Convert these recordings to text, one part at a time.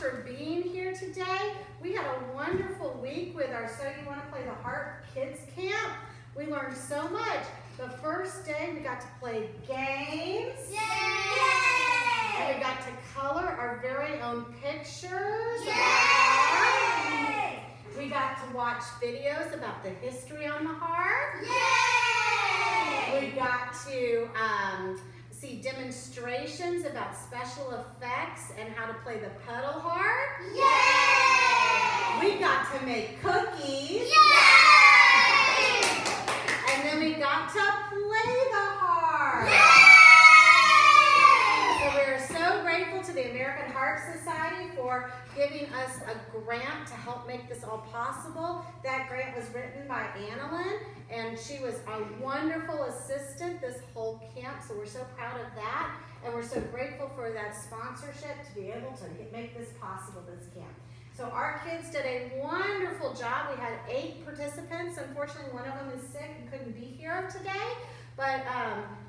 for being here today. We had a wonderful week with our So You Want to Play the Harp Kids Camp. We learned so much. The first day we got to play games. Yay! And we got to color our very own pictures. Yay! We got to watch videos about the history on the harp. Yay! We got to see demonstrations about special effects and how to play the pedal harp. Yay! We got to make cookies. Yay! And then we got to play the harp. Yay! So we are so grateful to the American Harp Society for giving us a grant to help make this all possible. That grant was written by Annalyn, and she was a wonderful assistant this whole camp, so we're so proud of that. And we're so grateful for that sponsorship to be able to make this possible, this camp. So our kids did a wonderful job. We had 8 participants. Unfortunately, one of them is sick and couldn't be here today. But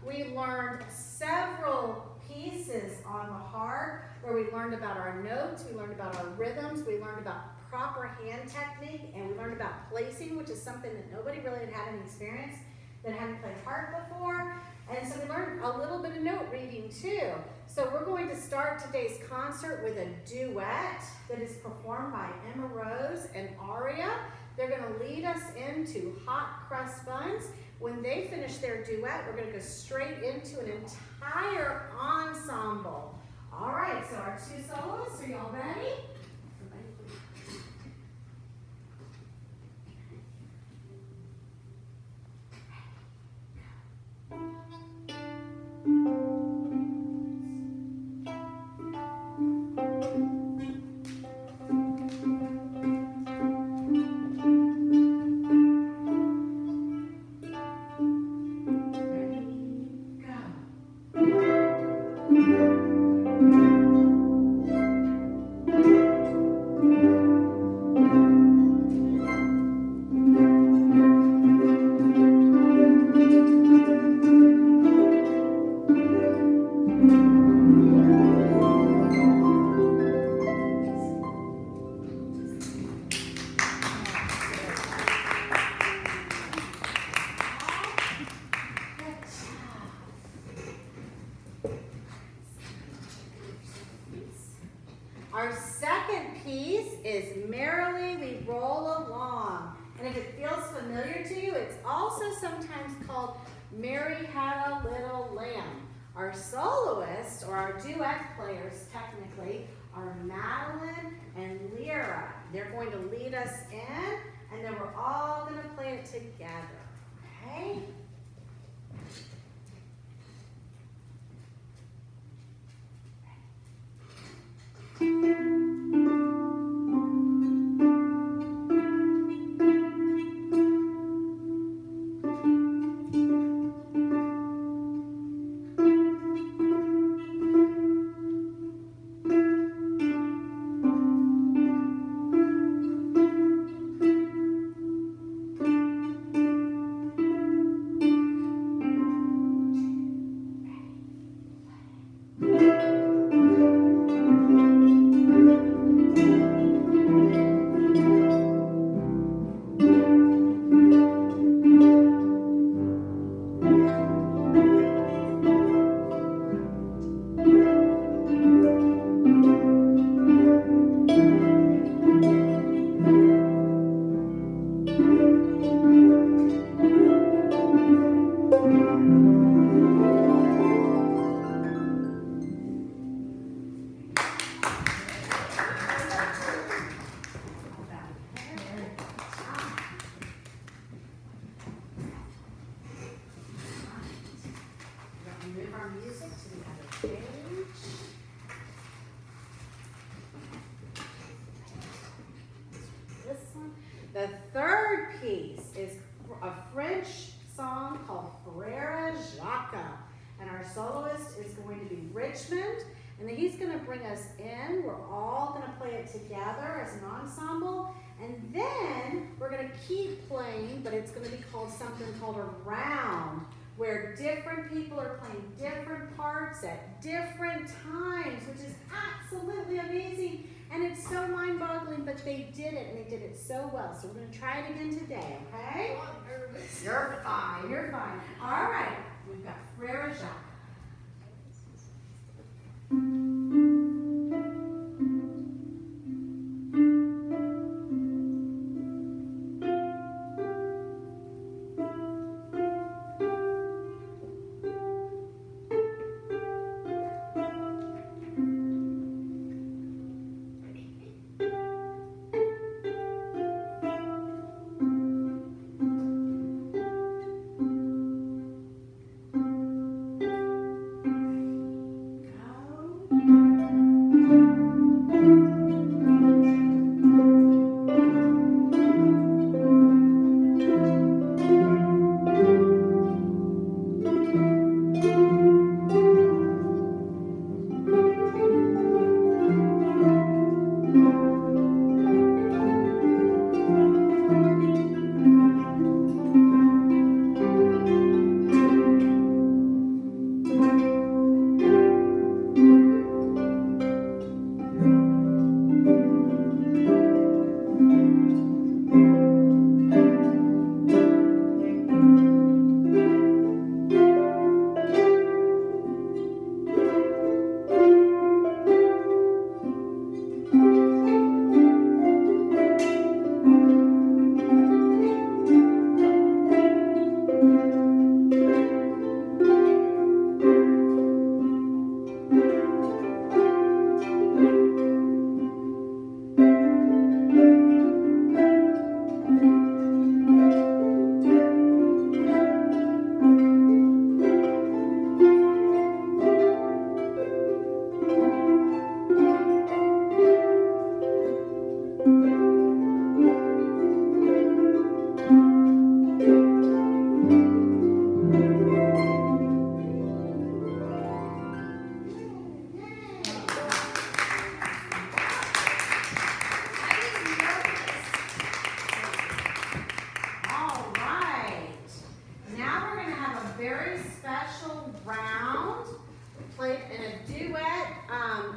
we learned several pieces on the harp where we learned about our notes, we learned about our rhythms, we learned about proper hand technique, and we learned about placing, which is something that nobody really had any experience that hadn't played harp before. And so we learned a little bit of note reading too. So we're going to start today's concert with a duet that is performed by Emma Rose and Aria. They're going to lead us into Hot Crust Buns. When they finish their duet, we're going to go straight into an entire ensemble. All right, so our 2 soloists, are y'all ready? Our second piece is Merrily We Roll Along. And if it feels familiar to you, it's also sometimes called Mary Had a Little Lamb. Our soloists, or our duet players technically, are Madeline and Lyra. They're going to lead us in, and then we're all going to play it together, okay? Move our music to the other page. This one. The third piece is a French song called Frère Jacques. And our soloist is going to be Richmond. And then he's going to bring us in. We're all going to play it together as an ensemble. And then we're going to keep playing, but it's going to be called something called a round, where different people are playing different parts at different times, which is absolutely amazing. And it's so mind-boggling, but they did it, and they did it so well. So we're going to try it again today, okay? You're fine. You're fine. All right. We've got Frere Jacques.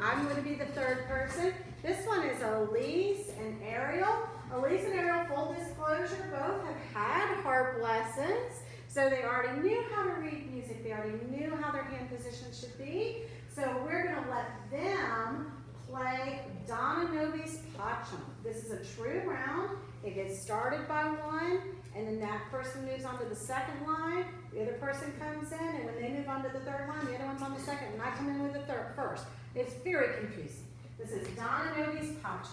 I'm going to be the third person. This one is Elise and Ariel. Elise and Ariel, full disclosure, both have had harp lessons. So they already knew how to read music. They already knew how their hand position should be. So we're going to let them play Donna Novi's Pacham. This is a true round. It gets started by one, and then that person moves on to the second line. The other person comes in, and when they move on to the third line, the other one's on the second, and I come in with the third first. It's very confusing. This is Donna Novi's Pacham.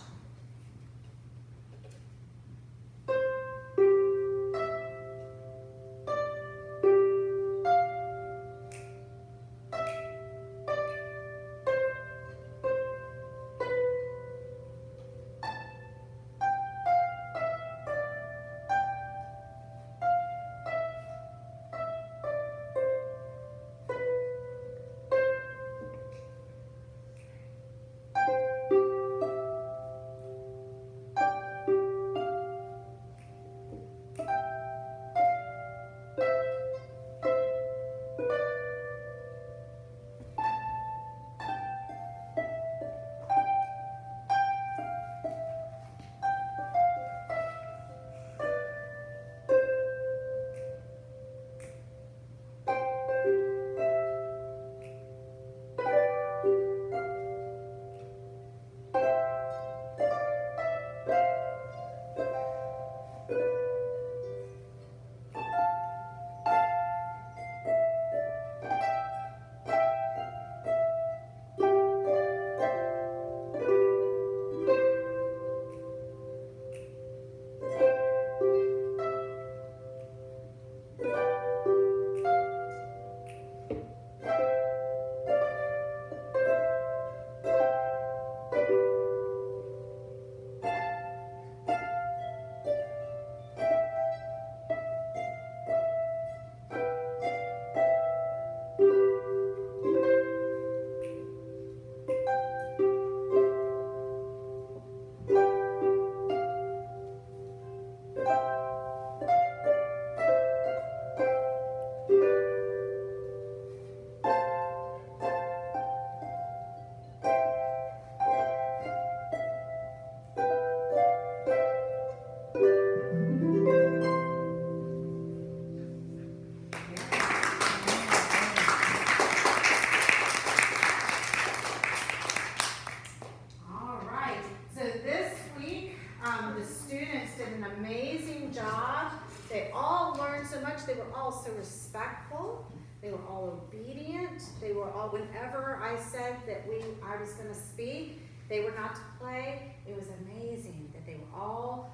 were all obedient. They were all, whenever I said that I was going to speak, they were not to play. It was amazing that they were all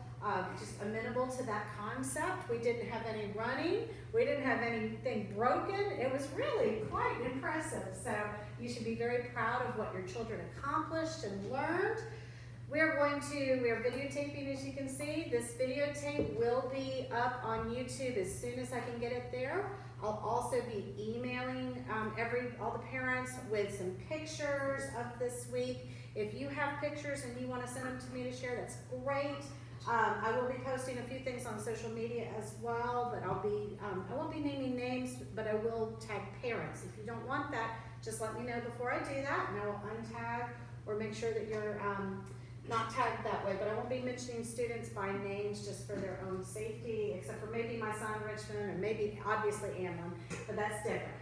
just amenable to that concept. We didn't have any running. We didn't have anything broken. It was really quite impressive. So you should be very proud of what your children accomplished and learned. We are videotaping, as you can see. This videotape will be up on YouTube as soon as I can get it there. I'll also be emailing all the parents with some pictures of this week. If you have pictures and you want to send them to me to share, that's great. I will be posting a few things on social media as well, but I won't be naming names, but I will tag parents. If you don't want that, just let me know before I do that, and I will untag or make sure that you're not tagged that way. But I won't be mentioning students by names just for their own safety, except for maybe my son Richmond, and maybe obviously Amlin, but that's different.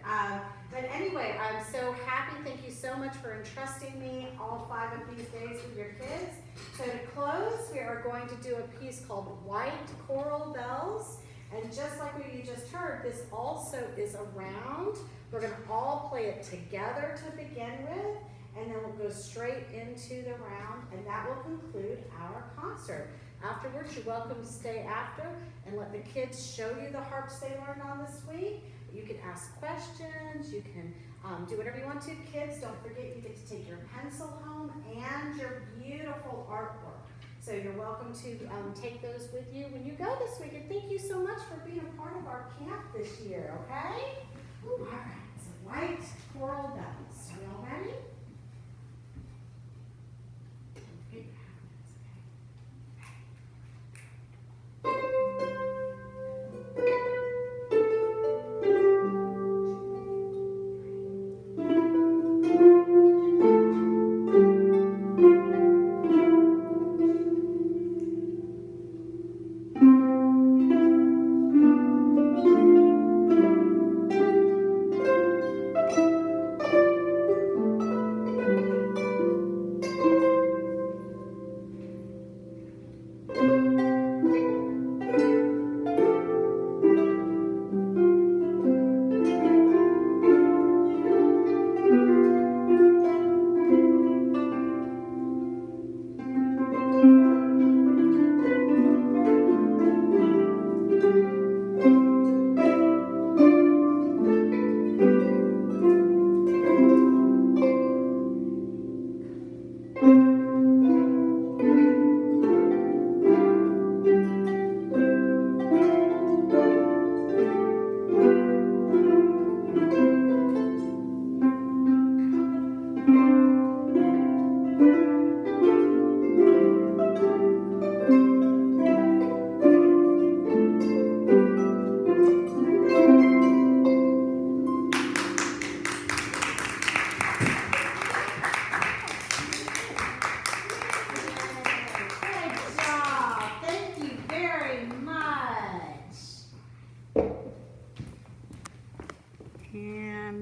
But anyway, I'm so happy. Thank you so much for entrusting me all 5 of these days with your kids. So to close, we are going to do a piece called White Coral Bells. And just like what you just heard, this also is a round. We're going to all play it together to begin with, and then we'll go straight into the round, and that will conclude our concert. Afterwards, you're welcome to stay after and let the kids show you the harps they learned on this week. You can ask questions, you can do whatever you want to. Kids, don't forget you get to take your pencil home and your beautiful artwork. So you're welcome to take those with you when you go this week. And thank you so much for being a part of our camp this year, okay? All right, so White Coral